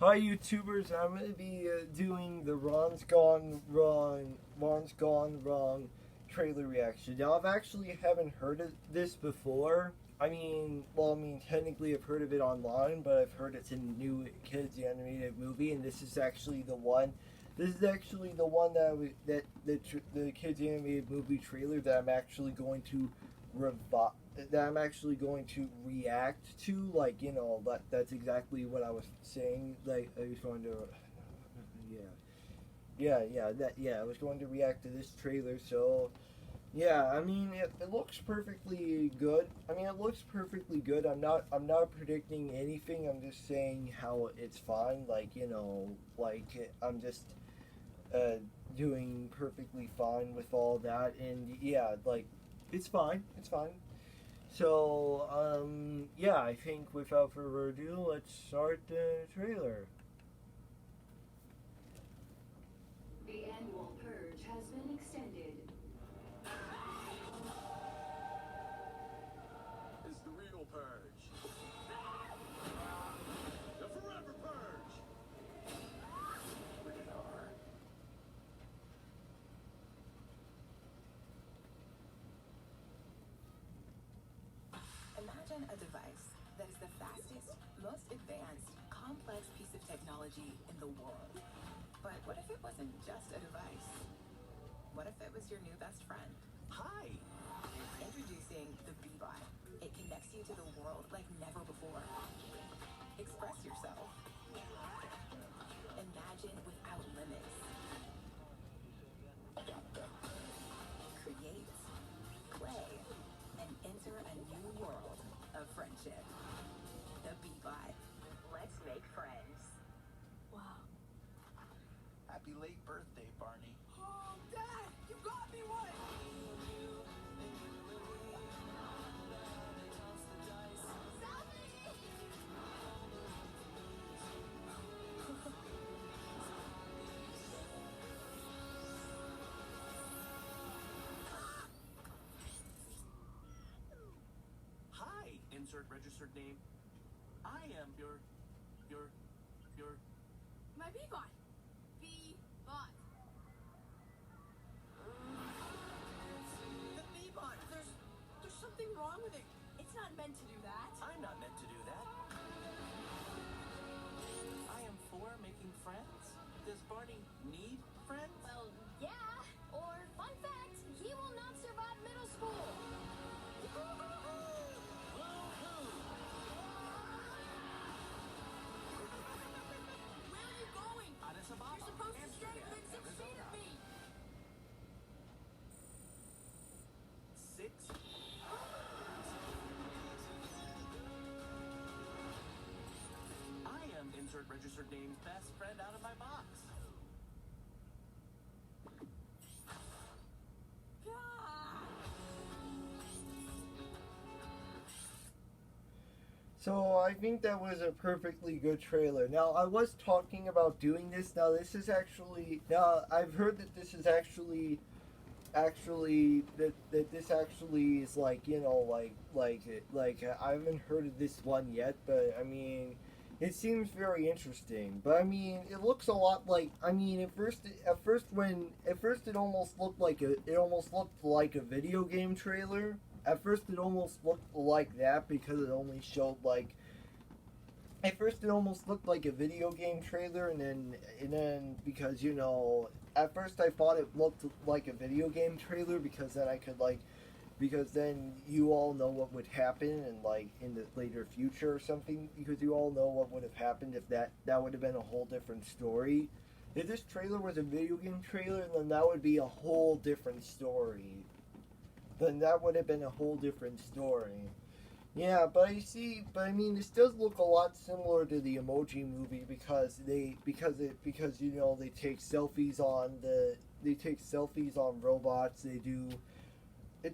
Hi YouTubers, I'm going to be doing the Ron's Gone Wrong trailer reaction. Now I've actually haven't heard of this before. Technically I've heard of it online, but I've heard it's a new kids animated movie, and this is actually the one. This is actually the one the kids animated movie trailer that I'm actually going to revi- that I'm actually going to react to. Like, that's exactly what I was saying. Like, I was going to, yeah, I was going to react to this trailer. So, yeah, it looks perfectly good. It looks perfectly good. I'm not predicting anything. I'm just saying how it's fine. I'm just uh, doing perfectly fine with all that. And yeah, like, it's fine. It's fine. So, yeah, I think without further ado, let's start the trailer. The annual purge has been extended. Is the real purge. The forever purge. Rated R. Imagine a device that is the fastest, most advanced, complex piece of technology in the world. But what if it wasn't just a device? What if it was your new best friend? Hi. Introducing the Beebot. It connects you to the world like never before. Express yourself. Imagine without limits. Create, play, and enter a new world of friendship. The Beebot. Let's make friends. Wow. Happy late birthday, Barney. Oh, Dad, you got me one! Hi. Insert registered name. I am your. My Bebot. Bebot. The Beebot! There's something wrong with it. It's not meant to do that. I'm not meant to do that. I am for making friends. Does Barney need friends? Well, yeah. Or, fun fact, he will not survive middle school. Where are you going? Addis Ababa. You're supposed to stay Amsterdam, within 6 feet Arizona. of me. 6. I am insert registered name's best friend out of my box. So, I think that was a perfectly good trailer. Now, I was talking about doing this. Now, I've heard that this is that this actually is like, I haven't heard of this one yet, but it seems very interesting. But it looks a lot like, at first it almost looked like a video game trailer. At first it almost looked like that because it only showed like at first it almost looked like a video game trailer, and then because at first I thought it looked like a video game trailer because then you all know what would happen in the later future or something, because you all know what would have happened if that would have been a whole different story. If this trailer was a video game trailer, then that would be a whole different story. Then that would have been a whole different story. Yeah, but this does look a lot similar to the Emoji Movie because they take selfies on robots. It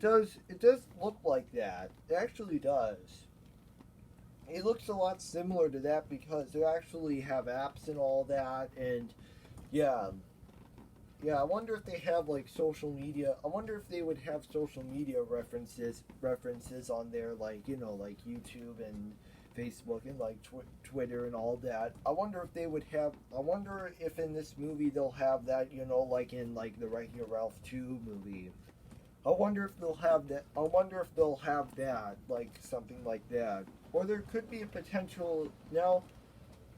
does look like that. It actually does. It looks a lot similar to that because they actually have apps and all that, and yeah, yeah. I wonder if they have like social media. I wonder if they would have social media references on there, like, like YouTube Facebook and like Twitter and all that. I wonder if they would have. I wonder if in this movie they'll have that. You know, like in like the Wreck-It Ralph 2 movie. I wonder if they'll have that. I wonder if they'll have that, like something like that. Or there could be a potential. Now,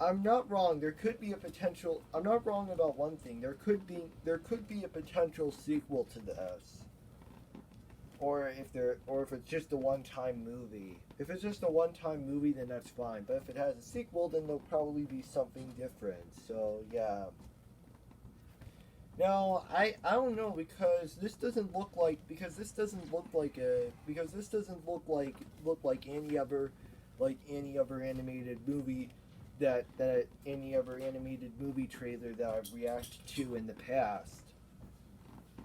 I'm not wrong. There could be a potential. I'm not wrong about one thing. There could be a potential sequel to this. Or if it's just a one-time movie. If it's just a one-time movie, then that's fine. But if it has a sequel, then there'll probably be something different. So yeah. Now I don't know because this doesn't look like any other animated movie that any other animated movie trailer that I've reacted to in the past.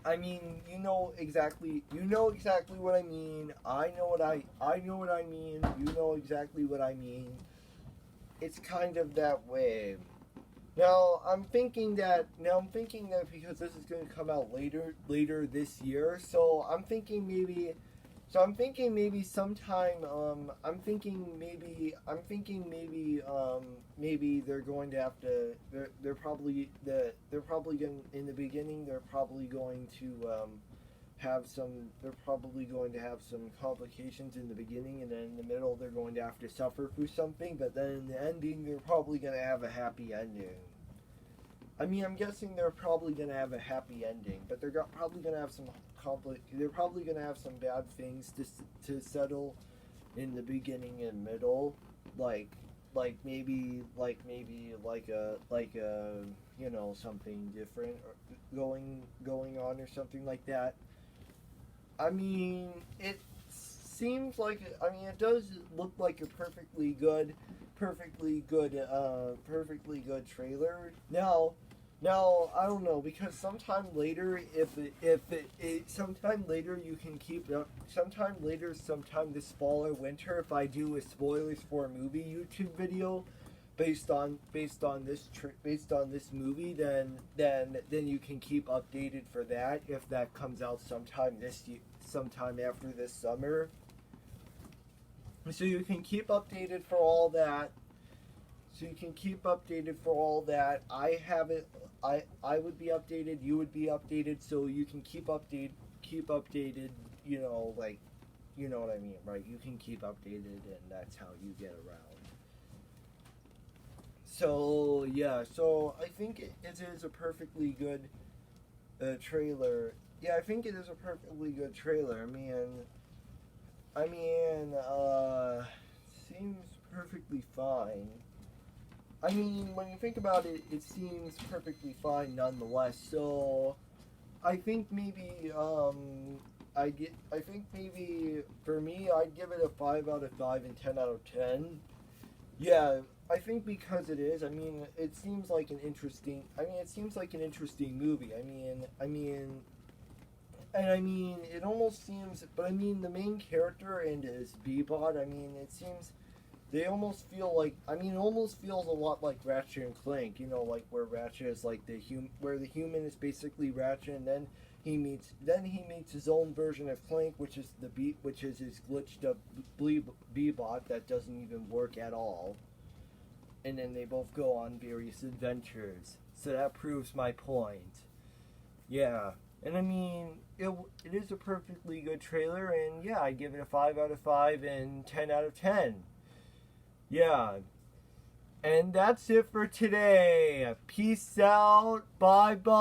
I mean, you know exactly what I mean. I know what I mean. You know exactly what I mean. It's kind of that way. Now I'm thinking that because this is going to come out later this year, so I'm thinking maybe sometime maybe they're going to have to they're probably going in the beginning they're probably going to have some complications in the beginning, and then in the middle they're going to have to suffer through something, but then in the ending they're probably going to have a happy ending. I mean, I'm guessing they're probably going to have a happy ending, but they're probably going to have some bad things to settle in the beginning and middle, like maybe you know, something different going on or something like that. I mean, it does look like a perfectly good trailer. Now I don't know, because sometime later sometime this fall or winter, if I do a spoilers for a movie YouTube video based on this movie, then you can keep updated for that if that comes out sometime after this summer. So you can keep updated for all that. I have it. I would be updated. You would be updated. So you can keep updated. You know, like, you know what I mean, right? You can keep updated, and that's how you get around. So yeah. So I think it is a perfectly good trailer. Yeah, I think it is a perfectly good trailer. I mean, seems perfectly fine. I mean, when you think about it, it seems perfectly fine nonetheless. So, I think maybe, for me, I'd give it a 5 out of 5 and 10 out of 10. Yeah, I think because it is. I mean, it seems like an interesting movie. It almost seems, but I mean, the main character and his B-Bot, I mean, it seems, they almost feel like, it almost feels a lot like Ratchet and Clank, you know, like where Ratchet is like where the human is basically Ratchet, and then he meets his own version of Clank, which is his glitched up B-Bot that doesn't even work at all. And then they both go on various adventures. So that proves my point. Yeah. And I mean, it is a perfectly good trailer, and yeah, I give it a 5 out of 5 and 10 out of 10. Yeah. And that's it for today. Peace out. Bye-bye.